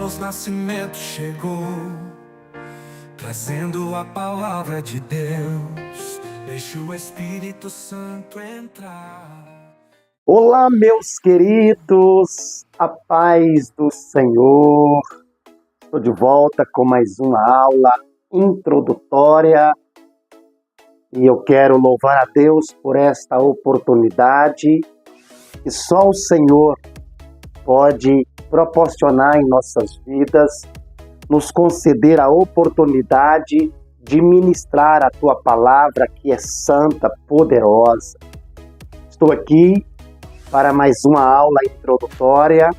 Deus Nascimento chegou, trazendo a palavra de Deus. Deixa o Espírito Santo entrar. Olá, meus queridos, a paz do Senhor. Estou de volta com mais uma aula introdutória e eu quero louvar a Deus por esta oportunidade que só o Senhor pode proporcionar em nossas vidas, nos conceder a oportunidade de ministrar a Tua palavra que é santa, poderosa. Estou aqui para mais uma aula introdutória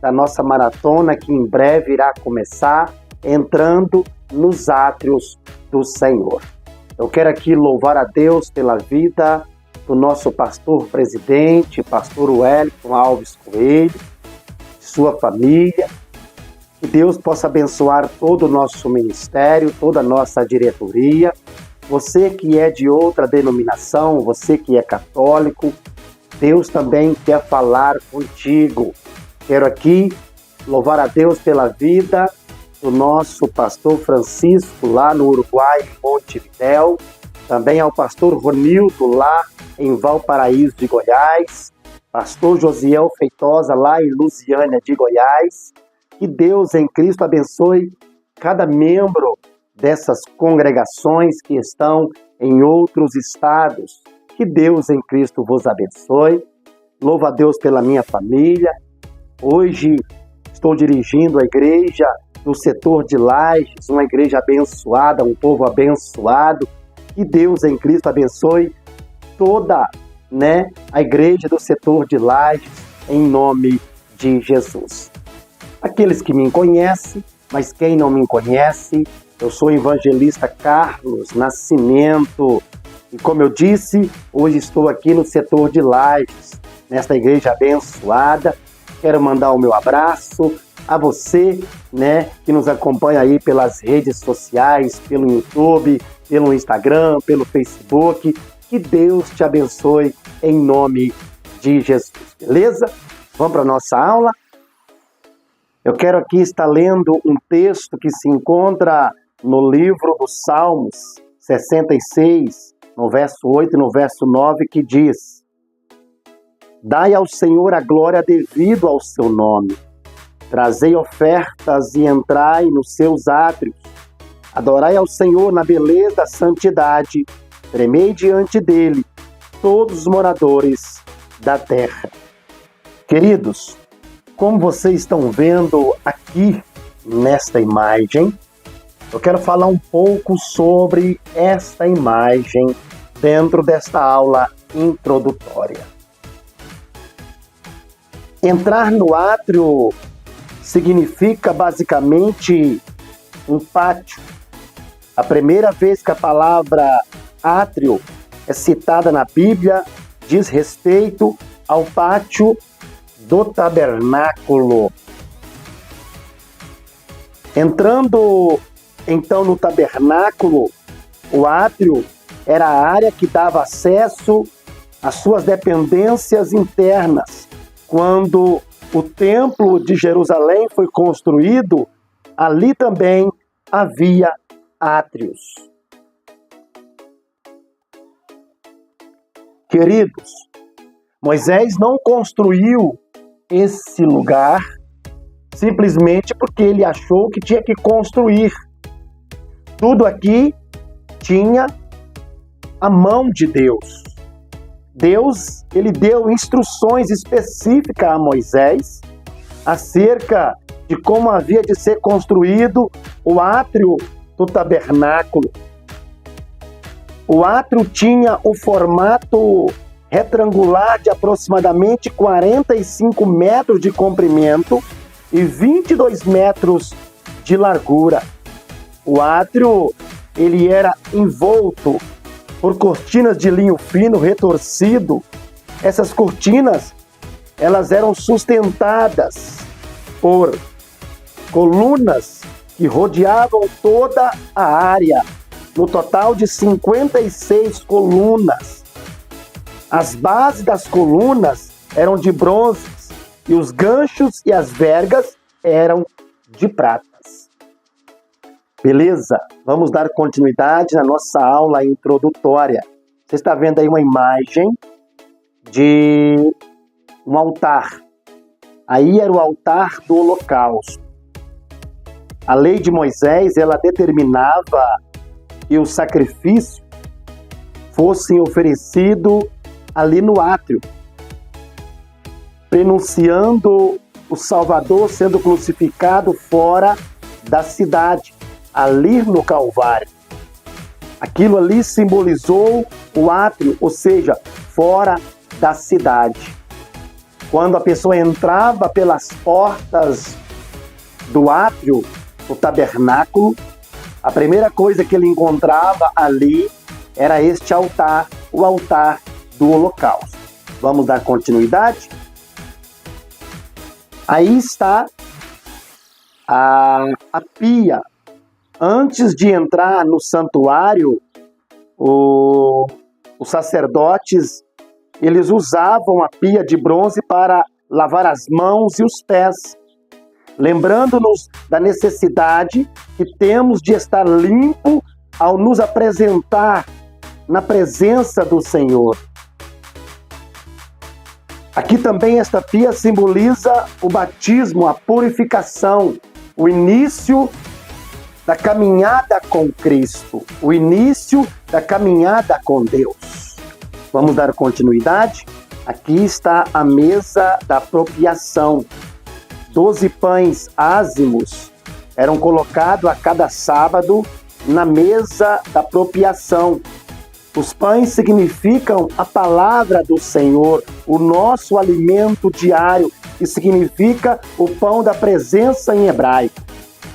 da nossa maratona que em breve irá começar, entrando nos átrios do Senhor. Eu quero aqui louvar a Deus pela vida do nosso pastor presidente, pastor Wellington Alves Coelho, sua família. Que Deus possa abençoar todo o nosso ministério, toda a nossa diretoria. Você que é de outra denominação, você que é católico, Deus também quer falar contigo. Quero aqui louvar a Deus pela vida do nosso pastor Francisco, lá no Uruguai, em Montevidéu. Também ao pastor Ronildo, lá em Valparaíso de Goiás. Pastor Josiel Feitosa, lá em Lusiânia de Goiás. Que Deus em Cristo abençoe cada membro dessas congregações que estão em outros estados. Que Deus em Cristo vos abençoe. Louvo a Deus pela minha família. Hoje estou dirigindo a igreja do setor de Lages, uma igreja abençoada, um povo abençoado. Que Deus em Cristo abençoe toda, a igreja do setor de Lages, em nome de Jesus. Aqueles que me conhecem, mas quem não me conhece, eu sou o evangelista Carlos Nascimento. E como eu disse, hoje estou aqui no setor de Lages, nesta igreja abençoada. Quero mandar o meu abraço a você, que nos acompanha aí pelas redes sociais, pelo YouTube, pelo Instagram, pelo Facebook. Que Deus te abençoe em nome de Jesus, beleza? Vamos para a nossa aula? Eu quero aqui estar lendo um texto que se encontra no livro dos Salmos 66, no verso 8 e no verso 9, que diz: Dai ao Senhor a glória devido ao seu nome. Trazei ofertas e entrai nos seus átrios. Adorai ao Senhor na beleza da santidade. Tremei diante dele, todos os moradores da terra. Queridos, como vocês estão vendo aqui nesta imagem, eu quero falar um pouco sobre esta imagem dentro desta aula introdutória. Entrar no átrio significa basicamente um pátio. A primeira vez que a palavra átrio é citada na Bíblia diz respeito ao pátio do tabernáculo. Entrando então no tabernáculo, o átrio era a área que dava acesso às suas dependências internas. Quando o templo de Jerusalém foi construído, ali também havia átrios. Queridos, Moisés não construiu esse lugar simplesmente porque ele achou que tinha que construir. Tudo aqui tinha a mão de Deus. Deus, ele deu instruções específicas a Moisés acerca de como havia de ser construído o átrio do tabernáculo. O átrio tinha o formato retangular de aproximadamente 45 metros de comprimento e 22 metros de largura. O átrio, ele era envolto por cortinas de linho fino retorcido. Essas cortinas, elas eram sustentadas por colunas que rodeavam toda a área, no total de 56 colunas. As bases das colunas eram de bronze e os ganchos e as vergas eram de pratas. Beleza? Vamos dar continuidade na nossa aula introdutória. Você está vendo aí uma imagem de um altar. Aí era o altar do holocausto. A lei de Moisés, ela determinava que o sacrifício fosse oferecido ali no átrio, prenunciando o Salvador sendo crucificado fora da cidade, ali no Calvário. Aquilo ali simbolizou o átrio, ou seja, fora da cidade. Quando a pessoa entrava pelas portas do átrio, do tabernáculo, a primeira coisa que ele encontrava ali era este altar, o altar do holocausto. Vamos dar continuidade? Aí está a pia. Antes de entrar no santuário, os sacerdotes, eles usavam a pia de bronze para lavar as mãos e os pés, lembrando-nos da necessidade que temos de estar limpo ao nos apresentar na presença do Senhor. Aqui também esta pia simboliza o batismo, a purificação, o início da caminhada com Cristo, o início da caminhada com Deus. Vamos dar continuidade? Aqui está a mesa da apropriação. 12 pães ázimos eram colocados a cada sábado na mesa da apropriação. Os pães significam a palavra do Senhor, o nosso alimento diário, que significa o pão da presença em hebraico.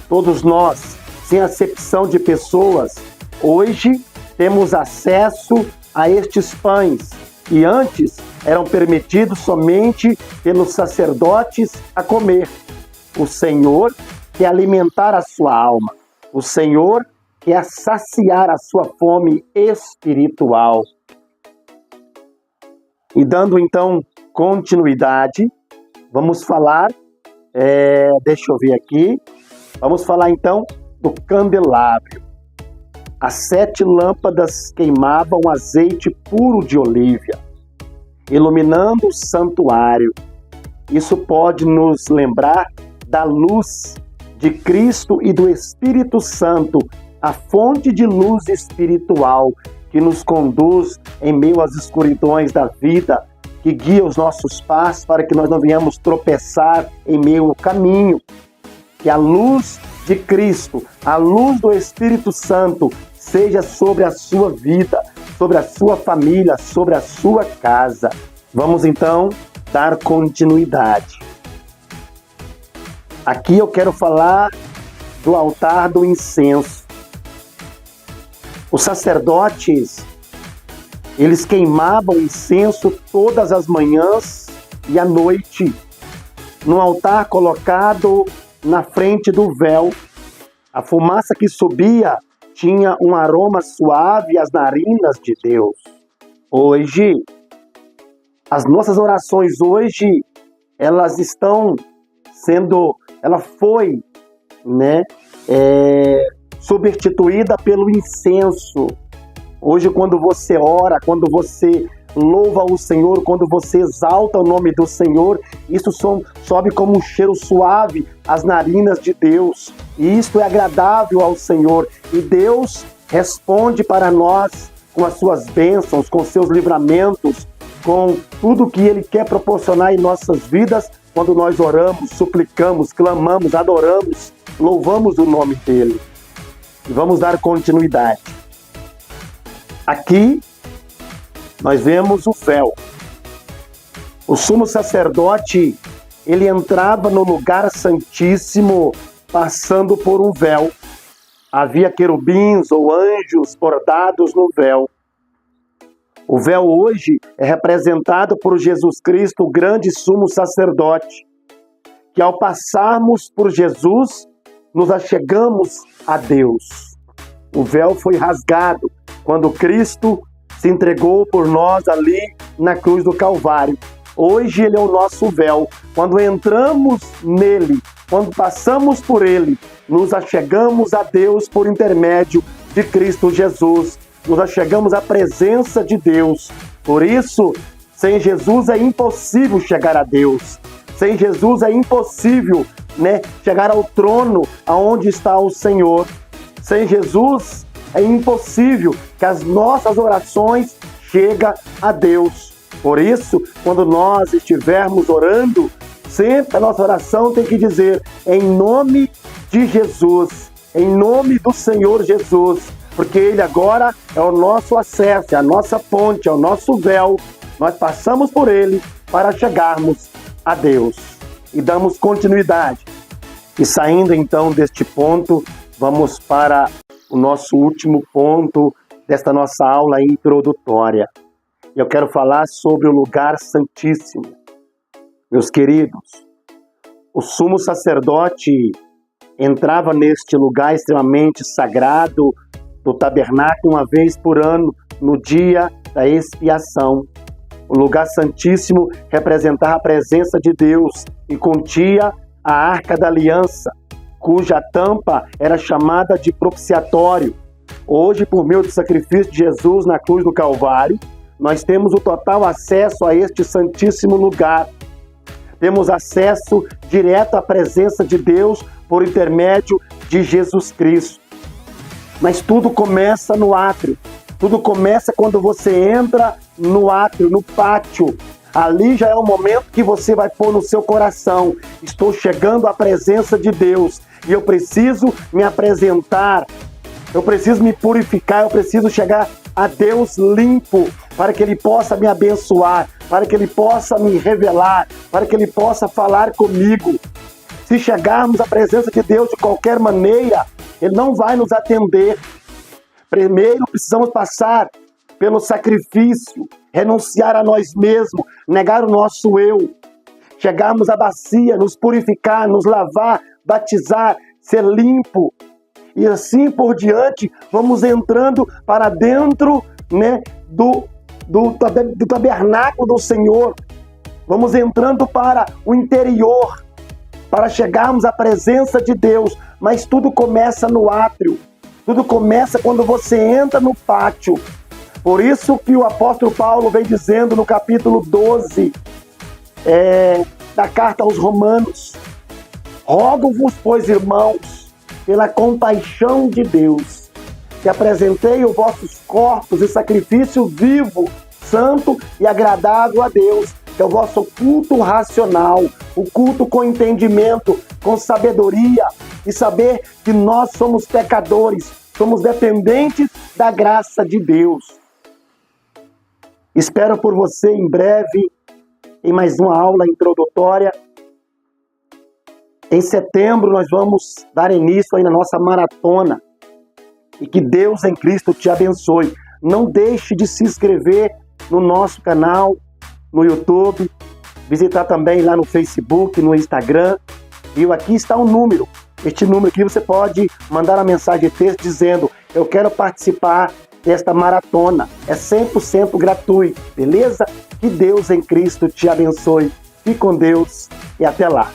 Todos nós, sem acepção de pessoas, hoje temos acesso a estes pães, que antes eram permitidos somente pelos sacerdotes a comer. O Senhor quer alimentar a sua alma. O Senhor quer saciar a sua fome espiritual. E dando então continuidade, vamos falar, deixa eu ver aqui, vamos falar então do candelabro. As 7 lâmpadas queimavam azeite puro de olívia, iluminando o santuário. Isso pode nos lembrar da luz de Cristo e do Espírito Santo, a fonte de luz espiritual que nos conduz em meio às escuridões da vida, que guia os nossos passos para que nós não venhamos tropeçar em meio ao caminho. Que a luz de Cristo, a luz do Espírito Santo, seja sobre a sua vida, sobre a sua família, sobre a sua casa. Vamos então dar continuidade. Aqui eu quero falar do altar do incenso. Os sacerdotes, eles queimavam incenso todas as manhãs e à noite, no altar colocado na frente do véu. A fumaça que subia tinha um aroma suave às narinas de Deus. Hoje, as nossas orações hoje, elas estão sendo, ela foi, substituída pelo incenso. Hoje, quando você ora, quando você louva o Senhor, quando você exalta o nome do Senhor, isso sobe como um cheiro suave às narinas de Deus. E isto é agradável ao Senhor. E Deus responde para nós com as suas bênçãos, com seus livramentos, com tudo que Ele quer proporcionar em nossas vidas, quando nós oramos, suplicamos, clamamos, adoramos, louvamos o nome dEle. E vamos dar continuidade. Aqui nós vemos o véu. O sumo sacerdote, ele entrava no lugar santíssimo passando por um véu. Havia querubins ou anjos bordados no véu. O véu hoje é representado por Jesus Cristo, o grande sumo sacerdote, que ao passarmos por Jesus, nos achegamos a Deus. O véu foi rasgado quando Cristo se entregou por nós ali na cruz do Calvário. Hoje Ele é o nosso véu. Quando entramos nele, quando passamos por ele, nos achegamos a Deus por intermédio de Cristo Jesus. Nos achegamos à presença de Deus. Por isso, sem Jesus é impossível chegar a Deus. Sem Jesus é impossível, chegar ao trono aonde está o Senhor. Sem Jesus é impossível que as nossas orações cheguem a Deus. Por isso, quando nós estivermos orando, sempre a nossa oração tem que dizer em nome de Jesus, em nome do Senhor Jesus, porque Ele agora é o nosso acesso, é a nossa ponte, é o nosso véu. Nós passamos por Ele para chegarmos a Deus e damos continuidade. E saindo então deste ponto, vamos para o nosso último ponto desta nossa aula introdutória. Eu quero falar sobre o lugar santíssimo. Meus queridos, o sumo sacerdote entrava neste lugar extremamente sagrado do tabernáculo uma vez por ano, no dia da expiação. O lugar santíssimo representava a presença de Deus e continha a Arca da Aliança, cuja tampa era chamada de propiciatório. Hoje, por meio do sacrifício de Jesus na cruz do Calvário, nós temos o total acesso a este santíssimo lugar. Temos acesso direto à presença de Deus por intermédio de Jesus Cristo. Mas tudo começa no átrio. Tudo começa quando você entra no átrio, no pátio. Ali já é o momento que você vai pôr no seu coração: estou chegando à presença de Deus e eu preciso me apresentar, eu preciso me purificar, eu preciso chegar a Deus limpo, para que Ele possa me abençoar, para que Ele possa me revelar, para que Ele possa falar comigo. Se chegarmos à presença de Deus de qualquer maneira, Ele não vai nos atender. Primeiro precisamos passar pelo sacrifício, renunciar a nós mesmos, negar o nosso eu, chegarmos à bacia, nos purificar, nos lavar, batizar, ser limpo. E assim por diante, vamos entrando para dentro do tabernáculo do Senhor. Vamos entrando para o interior, para chegarmos à presença de Deus. Mas tudo começa no átrio. Tudo começa quando você entra no pátio. Por isso que o apóstolo Paulo vem dizendo no capítulo 12 da carta aos Romanos: rogo-vos, pois, irmãos, pela compaixão de Deus, que apresentei os vossos corpos em sacrifício vivo, santo e agradável a Deus, que é o vosso culto racional, o culto com entendimento, com sabedoria, e saber que nós somos pecadores, somos dependentes da graça de Deus. Espero por você em breve, em mais uma aula introdutória. Em setembro nós vamos dar início aí na nossa maratona. E que Deus em Cristo te abençoe. Não deixe de se inscrever no nosso canal, no YouTube, visitar também lá no Facebook, no Instagram. E aqui está um número. Este número aqui você pode mandar uma mensagem de texto dizendo: eu quero participar desta maratona. É 100% gratuito, beleza? Que Deus em Cristo te abençoe. Fique com Deus e até lá.